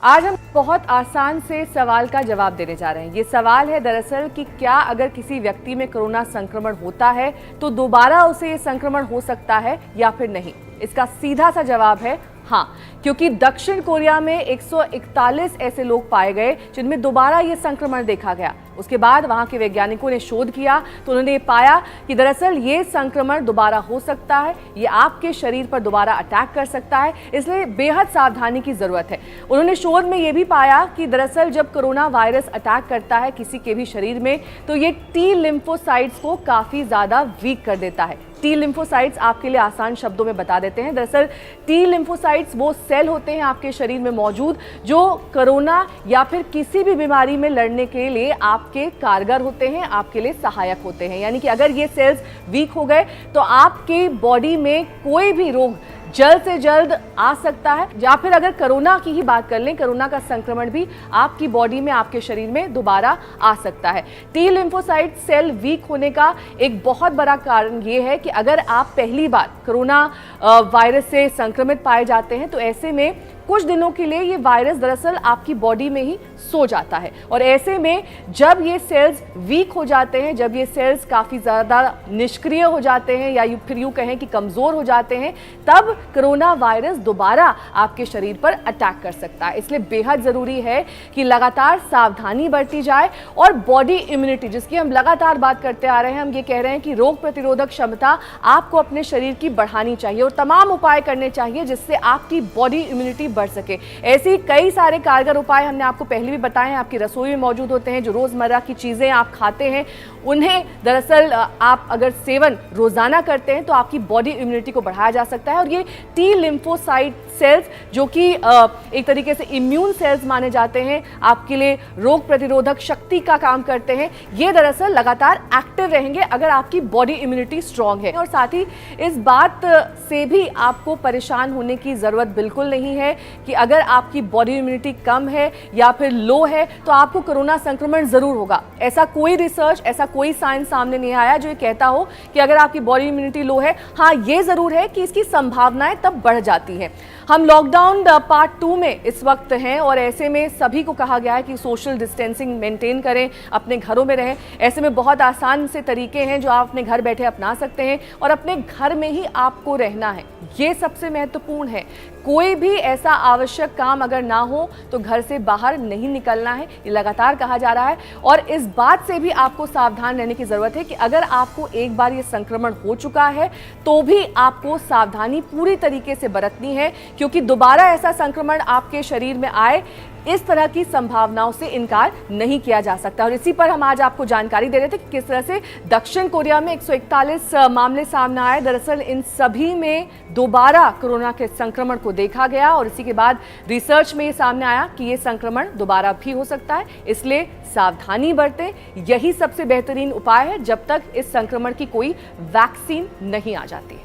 आज हम बहुत आसान से सवाल का जवाब देने जा रहे हैं। ये सवाल है दरअसल कि क्या अगर किसी व्यक्ति में कोरोना संक्रमण होता है तो दोबारा उसे ये संक्रमण हो सकता है या फिर नहीं। इसका सीधा सा जवाब है हाँ, क्योंकि दक्षिण कोरिया में 141 ऐसे लोग पाए गए जिनमें दोबारा ये संक्रमण देखा गया। उसके बाद वहां के वैज्ञानिकों ने शोध किया तो उन्होंने ये पाया कि दरअसल ये संक्रमण दोबारा हो सकता है, ये आपके शरीर पर दोबारा अटैक कर सकता है, इसलिए बेहद सावधानी की जरूरत है। उन्होंने शोध में ये भी पाया कि दरअसल जब कोरोना वायरस अटैक करता है किसी के भी शरीर में तो ये टी लिम्फोसाइट्स को काफी ज्यादा वीक कर देता है। टी लिम्फोसाइट्स आपके लिए आसान शब्दों में बता देते हैं। दरअसल टी लिम्फोसाइट्स वो सेल होते हैं आपके शरीर में मौजूद जो कोरोना या फिर किसी भी बीमारी में लड़ने के लिए आपके कारगर होते हैं, आपके लिए सहायक होते हैं। यानी कि अगर ये सेल्स वीक हो गए तो आपके बॉडी में कोई भी रोग जल्द से जल्द आ सकता है। या फिर अगर कोरोना की ही बात कर लें, कोरोना का संक्रमण भी आपकी बॉडी में, आपके शरीर में दोबारा आ सकता है। टी लिम्फोसाइट सेल वीक होने का एक बहुत बड़ा कारण ये है कि अगर आप पहली बार कोरोना वायरस से संक्रमित पाए जाते हैं तो ऐसे में कुछ दिनों के लिए ये वायरस दरअसल आपकी बॉडी में ही सो जाता है और ऐसे में जब ये सेल्स वीक हो जाते हैं, जब ये सेल्स काफ़ी ज़्यादा निष्क्रिय हो जाते हैं या फिर यूँ कहें कि कमज़ोर हो जाते हैं, तब कोरोना वायरस दोबारा आपके शरीर पर अटैक कर सकता है। इसलिए बेहद ज़रूरी है कि लगातार सावधानी बरती जाए और बॉडी इम्यूनिटी, जिसकी हम लगातार बात करते आ रहे हैं, हम ये कह रहे हैं कि रोग प्रतिरोधक क्षमता आपको अपने शरीर की बढ़ानी चाहिए और तमाम उपाय करने चाहिए जिससे आपकी बॉडी इम्यूनिटी बढ़ सके। ऐसी कई सारे कारगर उपाय हमने आपको पहले भी बताए हैं, आपकी रसोई में मौजूद होते हैं। जो रोजमर्रा की चीजें आप खाते हैं उन्हें दरअसल आप अगर सेवन रोजाना करते हैं तो आपकी बॉडी इम्यूनिटी को बढ़ाया जा सकता है और ये टी लिम्फोसाइट सेल्स जो कि एक तरीके से इम्यून सेल्स माने जाते हैं, आपके लिए रोग प्रतिरोधक शक्ति का काम करते हैं, ये दरअसल लगातार एक्टिव रहेंगे अगर आपकी बॉडी इम्यूनिटी स्ट्रांग है। और साथ ही इस बात से भी आपको परेशान होने की जरूरत बिल्कुल नहीं है कि अगर आपकी बॉडी इम्यूनिटी कम है या फिर लो है तो आपको कोरोना संक्रमण जरूर होगा। ऐसा कोई रिसर्च, ऐसा कोई साइंस सामने नहीं आया जो ये कहता हो कि अगर आपकी बॉडी इम्यूनिटी लो है। हाँ, ये जरूर है कि इसकी संभावनाएं तब बढ़ जाती हैं। हम लॉकडाउन पार्ट 2 में इस वक्त हैं और ऐसे में सभी को कहा गया है कि सोशल डिस्टेंसिंग मेंटेन करें, अपने घरों में रहें। ऐसे में बहुत आसान से तरीके हैं जो आप अपने घर बैठे अपना सकते हैं और अपने घर में ही आपको रहना है, ये सबसे महत्वपूर्ण है। कोई भी ऐसा आवश्यक काम अगर ना हो तो घर से बाहर नहीं निकलना है, ये लगातार कहा जा रहा है। और इस बात से भी आपको सावधान रहने की जरूरत है कि अगर आपको एक बार ये संक्रमण हो चुका है तो भी आपको सावधानी पूरी तरीके से बरतनी है, क्योंकि दोबारा ऐसा संक्रमण आपके शरीर में आए इस तरह की संभावनाओं से इनकार नहीं किया जा सकता। और इसी पर हम आज आपको जानकारी दे रहे थे कि किस तरह से दक्षिण कोरिया में 141 मामले सामने आए। दरअसल इन सभी में दोबारा कोरोना के संक्रमण को देखा गया और इसी के बाद रिसर्च में ये सामने आया कि ये संक्रमण दोबारा भी हो सकता है। इसलिए सावधानी बरतें, यही सबसे बेहतरीन उपाय है जब तक इस संक्रमण की कोई वैक्सीन नहीं आ जाती।